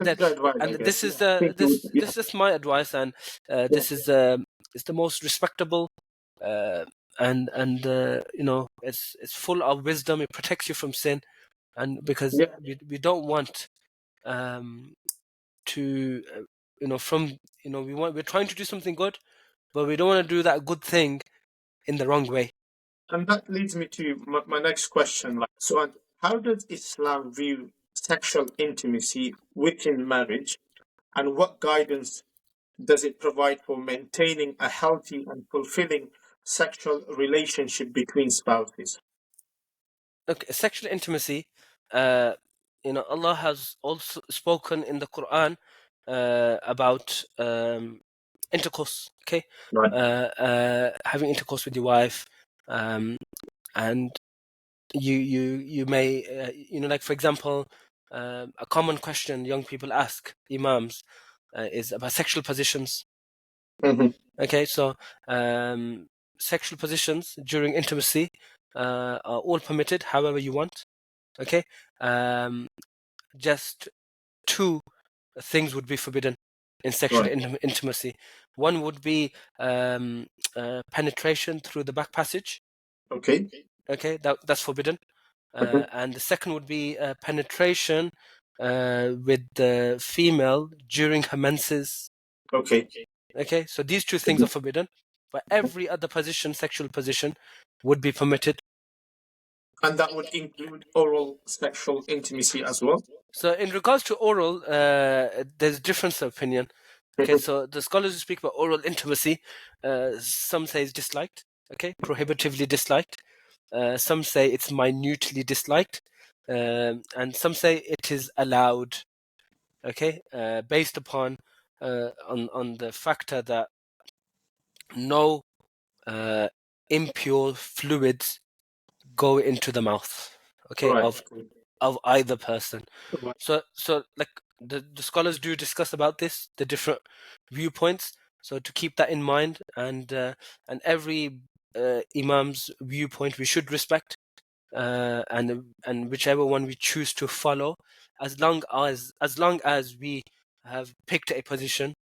That's good advice, I guess. This is this is my advice, and this is it's the most respectable, and you know, it's full of wisdom. It protects you from sin, and because we don't want to you know, from, you know, we're trying to do something good, but we don't want to do that good thing in the wrong way. And that leads me to my next question. Like, so how does Islam view sexual intimacy within marriage, and what guidance does it provide for maintaining a healthy and fulfilling sexual relationship between spouses? Okay, sexual intimacy, you know, Allah has also spoken in the Qur'an about intercourse, okay? Right. Having intercourse with your wife, and you may, you know, like for example, a common question young people ask imams is about sexual positions. Mm-hmm. Okay, so sexual positions during intimacy are all permitted, however you want. Okay, just two things would be forbidden in sexual intimacy. One would be penetration through the back passage. Okay. Okay, that's forbidden. And the second would be penetration with the female during her menses. Okay. Okay, so these two things are forbidden, but every other position, sexual position, would be permitted. And that would include oral sexual intimacy as well? So in regards to oral, there's difference of opinion. Okay, so the scholars who speak about oral intimacy, some say it's disliked, okay, prohibitively disliked. Some say it's minutely disliked, and some say it is allowed, okay, based upon on the factor that no impure fluids go into the mouth, okay, of either person. So like the scholars do discuss about this, the different viewpoints. So to keep that in mind, and every imam's viewpoint we should respect, and whichever one we choose to follow, as long as we have picked a position,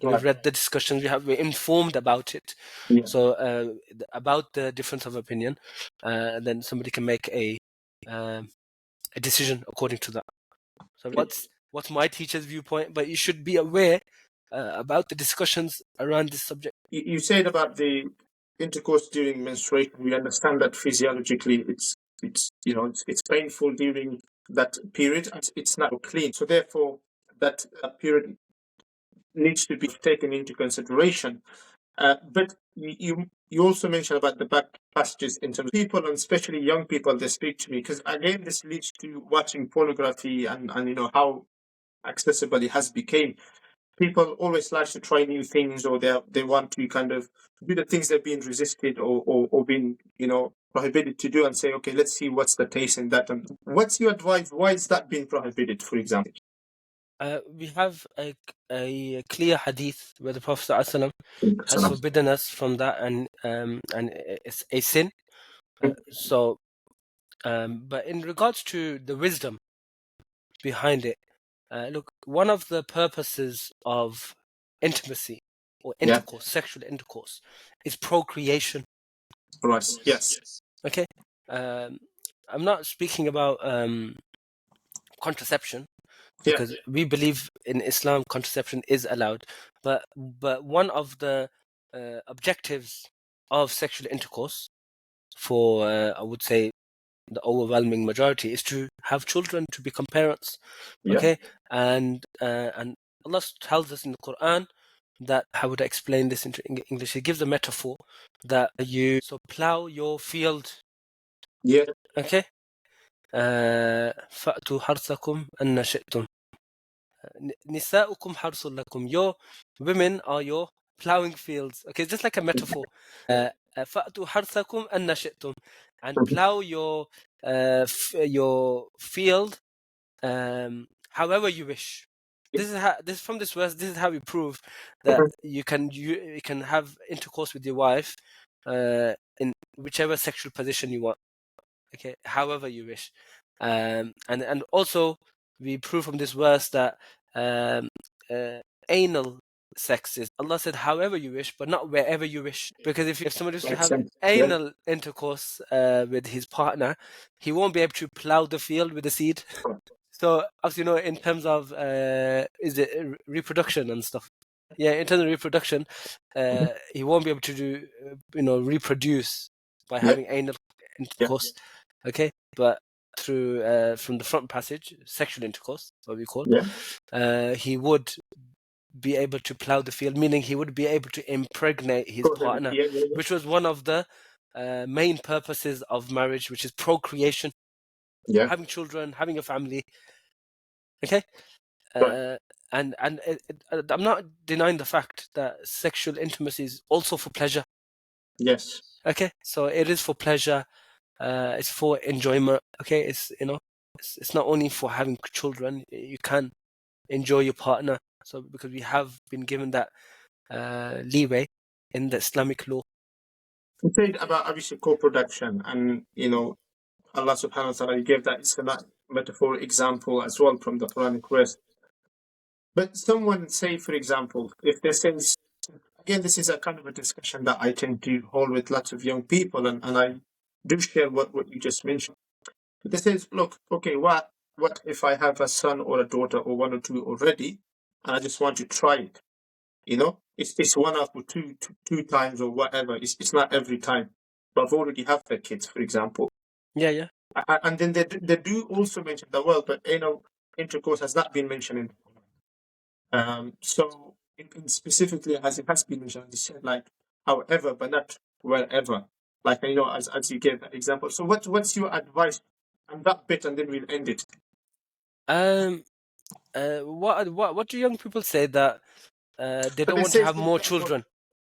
we've read the discussions, we're informed about it. So about the difference of opinion, then somebody can make a decision according to that. So what's my teacher's viewpoint, but you should be aware about the discussions around this subject. You said about the intercourse during menstruation. We understand that physiologically it's you know, it's painful during that period. It's not clean, so therefore that period needs to be taken into consideration. But you also mentioned about the back passages in terms of people, and especially young people, they speak to me, because again this leads to watching pornography, and you know how accessible it has become. People always like to try new things, or they want to kind of do the things they've been resisted or been, you know, prohibited to do, and say, okay, let's see what's the taste in that. And what's your advice? Why is that being prohibited, for example? We have a clear hadith where the Prophet ﷺ has forbidden us from that, and it's a sin. But in regards to the wisdom behind it, look, one of the purposes of intimacy or intercourse, sexual intercourse, is procreation. Right. Yes. Okay. I'm not speaking about contraception, because we believe in Islam contraception is allowed, but one of the objectives of sexual intercourse for I would say the overwhelming majority is to have children, to become parents. Okay, and Allah tells us in the Qur'an that, how would I explain this into English? He gives a metaphor that you plow your field. Okay. فأتوا حرثكم أن شئتم. نساؤكم حرث لكم. Your women are your plowing fields. Okay, just like a metaphor. فأتوا حرثكم أن شئتم, and plow your field however you wish. This is from this verse. This is how we prove that you can have intercourse with your wife in whichever sexual position you want. Okay, however you wish. And also we prove from this verse that anal sex is. Allah said, however you wish, but not wherever you wish. Because if somebody was to have anal intercourse with his partner, he won't be able to plow the field with the seed. So, as you know, in terms of is it reproduction and stuff? Yeah, in terms of reproduction, he won't be able to do, reproduce by having anal intercourse. Okay, but through from the front passage, sexual intercourse, what we call, he would be able to plow the field, meaning he would be able to impregnate his partner, which was one of the main purposes of marriage, which is procreation, having children, having a family. Okay, and I'm not denying the fact that sexual intimacy is also for pleasure. Yes. Okay, so it is for pleasure. It's for enjoyment. Okay, it's not only for having children. You can enjoy your partner. So because we have been given that leeway in the Islamic law. We said about obviously co-production, and Allah subhanahu wa ta'ala gave that Islamic metaphor example as well from the Quranic verse. But someone say, for example, if they say, again, this is a kind of a discussion that I tend to hold with lots of young people, and I do share what you just mentioned. But they say, look, okay, what if I have a son or a daughter or one or two already, and I just want to try it? It's one off or two times or whatever. It's not every time. But I've already have the kids, for example. Yeah. And then they do also mention the world, but intercourse has not been mentioned. So specifically, as it has been mentioned, they said like, however, but not wherever. Like as you gave that example. So what's your advice on that bit, and then we'll end it. What do young people say that they don't want to have more children?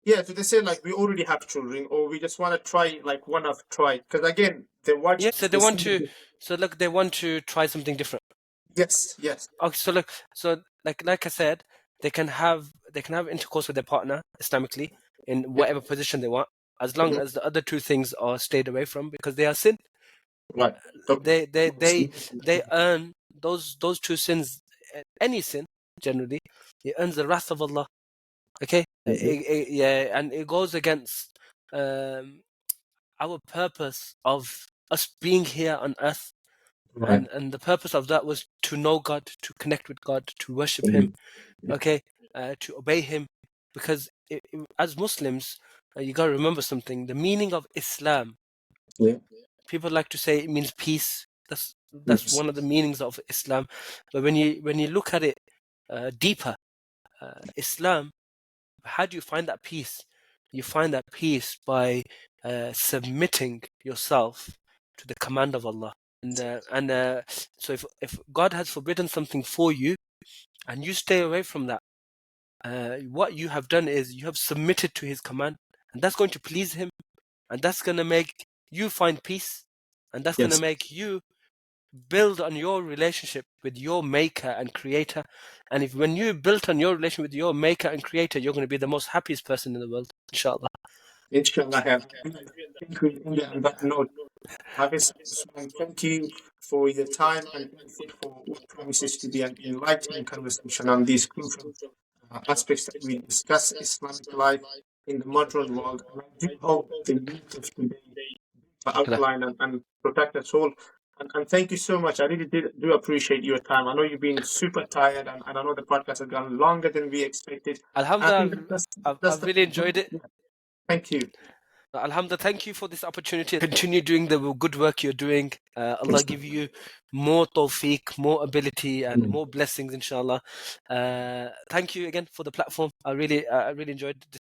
Yeah, so they say like we already have children, or we just want to try like one of try. Because again, they watch. Yeah, so they want to. So look, they want to try something different. Yes. Okay, so look, like I said, they can have intercourse with their partner Islamically in whatever position they want, as long as the other two things are stayed away from, because they are sin. Right. They earn those two sins. Any sin generally, it earns the wrath of Allah. Okay, and it goes against our purpose of us being here on earth. Right. And the purpose of that was to know God, to connect with God, to worship Him, okay, to obey Him. Because as Muslims, you got to remember something. The meaning of Islam, people like to say it means peace. That's one of the meanings of Islam. But when you look at it deeper, Islam, how do you find that peace? You find that peace by submitting yourself to the command of Allah. And so if God has forbidden something for you and you stay away from that, what you have done is you have submitted to His command, and that's going to please Him, and that's going to make you find peace, and that's going to make you build on your relationship with your maker and creator. And when you built on your relationship with your maker and creator, you're going to be the most happiest person in the world, inshallah. Inshallah. I think we'll end it on that note. Thank you for your time, and for what promises to be an enlightening conversation on these crucial aspects that we discuss Islamic life in the modern world. And I do hope the youth of today outline and protect us all. And thank you so much. I really do appreciate your time. I know you've been super tired, and I know the podcast has gone longer than we expected. Alhamdulillah, I've really enjoyed it. Thank you. Alhamdulillah, thank you for this opportunity. Continue doing the good work you're doing. Allah give you more tawfiq, more ability, and more blessings, inshallah. Thank you again for the platform. I really enjoyed this.